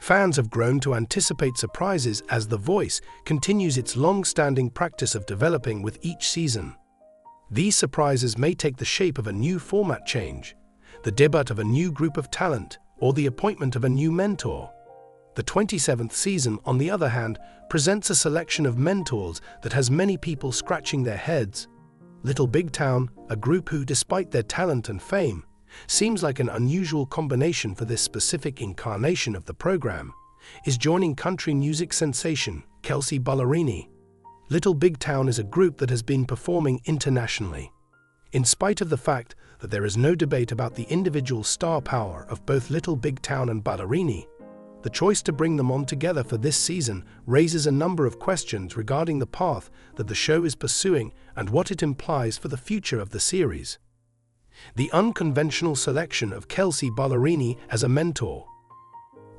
Fans have grown to anticipate surprises as The Voice continues its long-standing practice of developing with each season. These surprises may take the shape of a new format change, the debut of a new group of talent, or the appointment of a new mentor. The 27th season, on the other hand, presents a selection of mentors that has many people scratching their heads. Little Big Town, a group who, despite their talent and fame, seems like an unusual combination for this specific incarnation of the program, is joining country music sensation Kelsea Ballerini. Little Big Town is a group that has been performing internationally. In spite of the fact that there is no debate about the individual star power of both Little Big Town and Ballerini, the choice to bring them on together for this season raises a number of questions regarding the path that the show is pursuing and what it implies for the future of the series. The unconventional selection of Kelsea Ballerini as a mentor.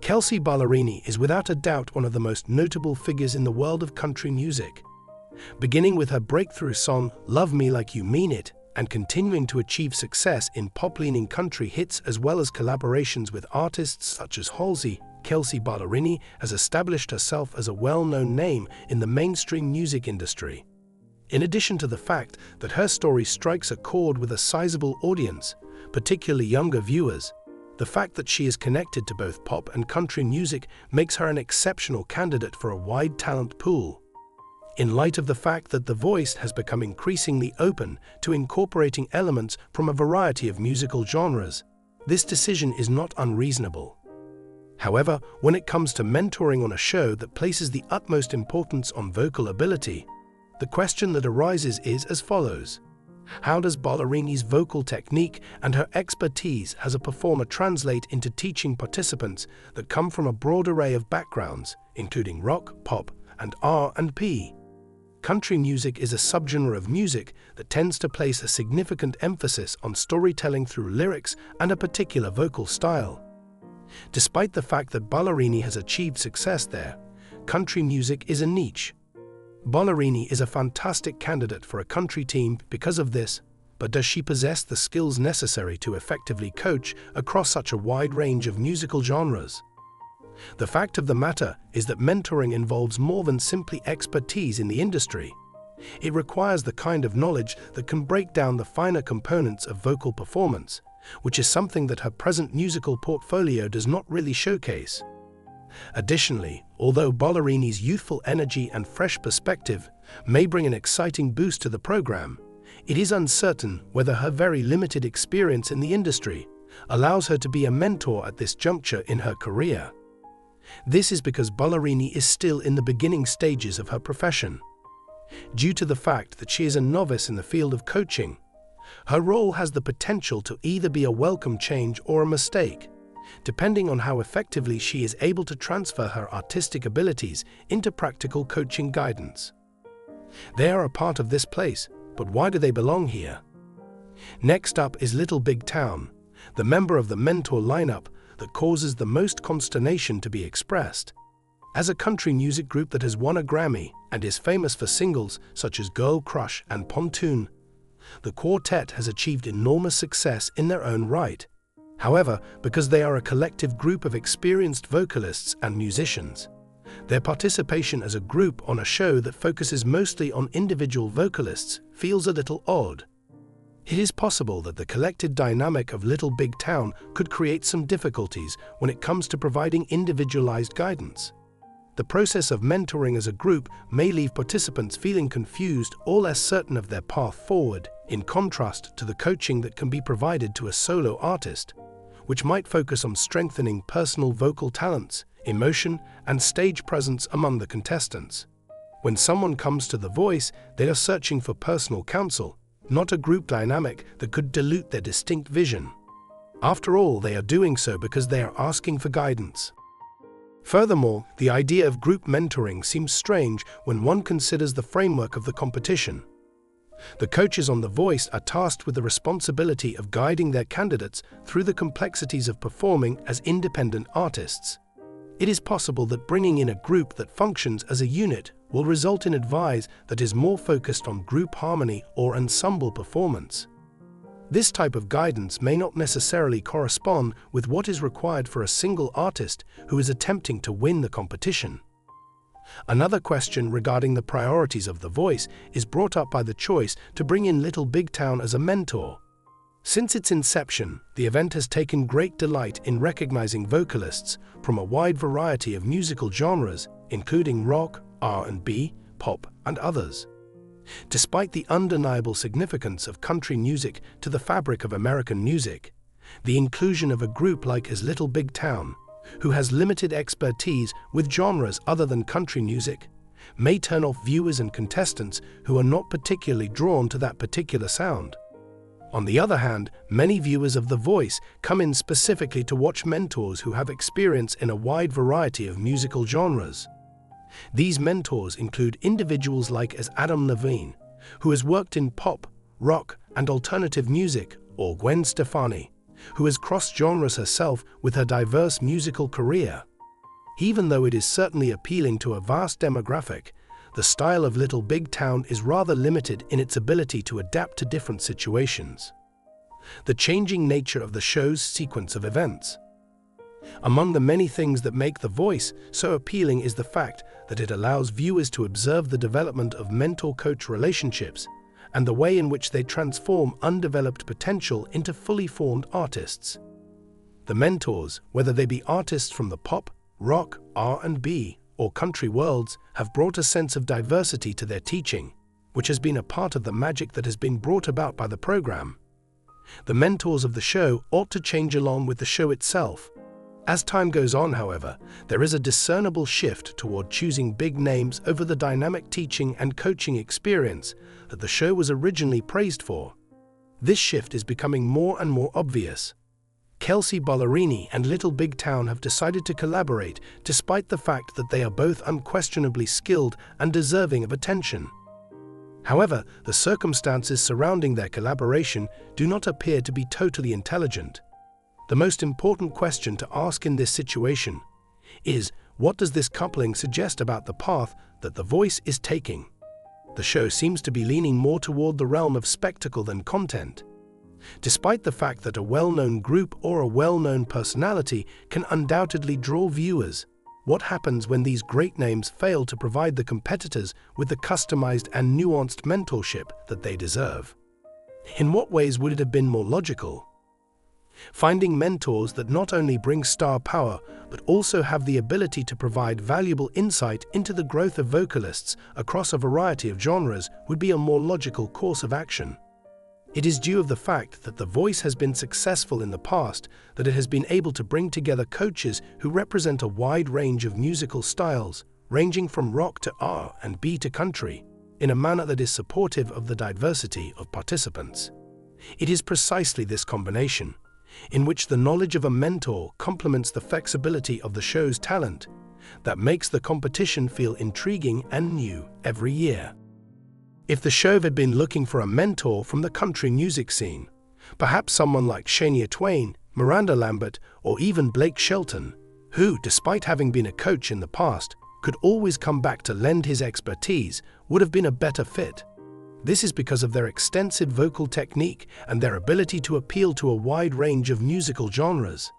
Kelsea Ballerini is without a doubt one of the most notable figures in the world of country music. Beginning with her breakthrough song Love Me Like You Mean It and continuing to achieve success in pop-leaning country hits as well as collaborations with artists such as Halsey, Kelsea Ballerini has established herself as a well-known name in the mainstream music industry. In addition to the fact that her story strikes a chord with a sizable audience, particularly younger viewers, the fact that she is connected to both pop and country music makes her an exceptional candidate for a wide talent pool. In light of the fact that The Voice has become increasingly open to incorporating elements from a variety of musical genres, this decision is not unreasonable. However, when it comes to mentoring on a show that places the utmost importance on vocal ability, the question that arises is as follows. How does Ballerini's vocal technique and her expertise as a performer translate into teaching participants that come from a broad array of backgrounds, including rock, pop, and R&B? Country music is a subgenre of music that tends to place a significant emphasis on storytelling through lyrics and a particular vocal style. Despite the fact that Ballerini has achieved success there, country music is a niche. Ballerini is a fantastic candidate for a country team because of this, but does she possess the skills necessary to effectively coach across such a wide range of musical genres? The fact of the matter is that mentoring involves more than simply expertise in the industry. It requires the kind of knowledge that can break down the finer components of vocal performance, which is something that her present musical portfolio does not really showcase. Additionally, although Ballerini's youthful energy and fresh perspective may bring an exciting boost to the program, it is uncertain whether her very limited experience in the industry allows her to be a mentor at this juncture in her career. This is because Ballerini is still in the beginning stages of her profession. Due to the fact that she is a novice in the field of coaching, her role has the potential to either be a welcome change or a mistake, depending on how effectively she is able to transfer her artistic abilities into practical coaching guidance. They are a part of this place, but why do they belong here? Next up is Little Big Town, the member of the mentor lineup that causes the most consternation to be expressed. As a country music group that has won a Grammy and is famous for singles such as Girl Crush and Pontoon, the quartet has achieved enormous success in their own right. However, because they are a collective group of experienced vocalists and musicians, their participation as a group on a show that focuses mostly on individual vocalists feels a little odd. It is possible that the collected dynamic of Little Big Town could create some difficulties when it comes to providing individualized guidance. The process of mentoring as a group may leave participants feeling confused or less certain of their path forward, in contrast to the coaching that can be provided to a solo artist, which might focus on strengthening personal vocal talents, emotion, and stage presence among the contestants. When someone comes to The Voice, they are searching for personal counsel, not a group dynamic that could dilute their distinct vision. After all, they are doing so because they are asking for guidance. Furthermore, the idea of group mentoring seems strange when one considers the framework of the competition. The coaches on The Voice are tasked with the responsibility of guiding their candidates through the complexities of performing as independent artists. It is possible that bringing in a group that functions as a unit will result in advice that is more focused on group harmony or ensemble performance. This type of guidance may not necessarily correspond with what is required for a single artist who is attempting to win the competition. Another question regarding the priorities of The Voice is brought up by the choice to bring in Little Big Town as a mentor. Since its inception, the event has taken great delight in recognizing vocalists from a wide variety of musical genres, including rock, R&B, pop, and others. Despite the undeniable significance of country music to the fabric of American music, the inclusion of a group like as Little Big Town, who has limited expertise with genres other than country music, may turn off viewers and contestants who are not particularly drawn to that particular sound. On the other hand, many viewers of The Voice come in specifically to watch mentors who have experience in a wide variety of musical genres. These mentors include individuals like as Adam Levine, who has worked in pop, rock, and alternative music, or Gwen Stefani, who has crossed genres herself with her diverse musical career. Even though it is certainly appealing to a vast demographic, the style of Little Big Town is rather limited in its ability to adapt to different situations. The changing nature of the show's sequence of events. Among the many things that make The Voice so appealing is the fact that it allows viewers to observe the development of mentor-coach relationships and the way in which they transform undeveloped potential into fully formed artists. The mentors, whether they be artists from the pop, rock, R&B, or country worlds, have brought a sense of diversity to their teaching, which has been a part of the magic that has been brought about by the program. The mentors of the show ought to change along with the show itself. As time goes on, however, there is a discernible shift toward choosing big names over the dynamic teaching and coaching experience that the show was originally praised for. This shift is becoming more and more obvious. Kelsea Ballerini and Little Big Town have decided to collaborate despite the fact that they are both unquestionably skilled and deserving of attention. However, the circumstances surrounding their collaboration do not appear to be totally intelligent. The most important question to ask in this situation is, what does this coupling suggest about the path that The Voice is taking? The show seems to be leaning more toward the realm of spectacle than content. Despite the fact that a well-known group or a well-known personality can undoubtedly draw viewers, what happens when these great names fail to provide the competitors with the customized and nuanced mentorship that they deserve? In what ways would it have been more logical? Finding mentors that not only bring star power, but also have the ability to provide valuable insight into the growth of vocalists across a variety of genres would be a more logical course of action. It is due to the fact that The Voice has been successful in the past that it has been able to bring together coaches who represent a wide range of musical styles, ranging from rock to R&B to country, in a manner that is supportive of the diversity of participants. It is precisely this combination, in which the knowledge of a mentor complements the flexibility of the show's talent, that makes the competition feel intriguing and new every year. If the show had been looking for a mentor from the country music scene, perhaps someone like Shania Twain, Miranda Lambert, or even Blake Shelton, who, despite having been a coach in the past, could always come back to lend his expertise, would have been a better fit. This is because of their extensive vocal technique and their ability to appeal to a wide range of musical genres.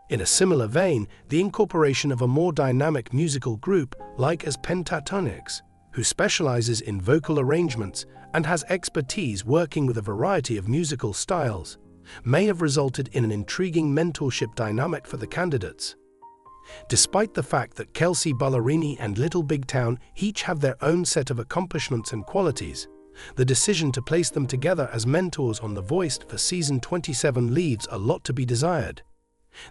In a similar vein, the incorporation of a more dynamic musical group like as Pentatonix, who specializes in vocal arrangements and has expertise working with a variety of musical styles, may have resulted in an intriguing mentorship dynamic for the candidates. Despite the fact that Kelsea Ballerini and Little Big Town each have their own set of accomplishments and qualities, the decision to place them together as mentors on The Voice for Season 27 leaves a lot to be desired.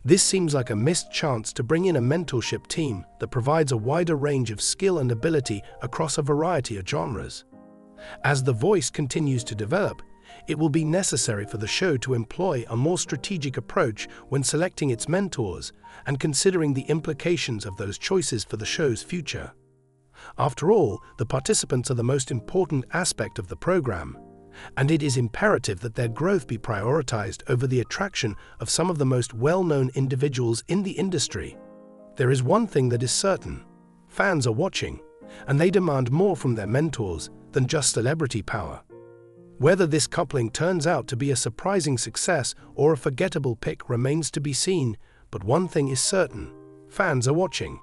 This seems like a missed chance to bring in a mentorship team that provides a wider range of skill and ability across a variety of genres. As The Voice continues to develop, it will be necessary for the show to employ a more strategic approach when selecting its mentors and considering the implications of those choices for the show's future. After all, the participants are the most important aspect of the program, and it is imperative that their growth be prioritized over the attraction of some of the most well-known individuals in the industry. There is one thing that is certain: fans are watching, and they demand more from their mentors than just celebrity power. Whether this coupling turns out to be a surprising success or a forgettable pick remains to be seen, but one thing is certain: fans are watching.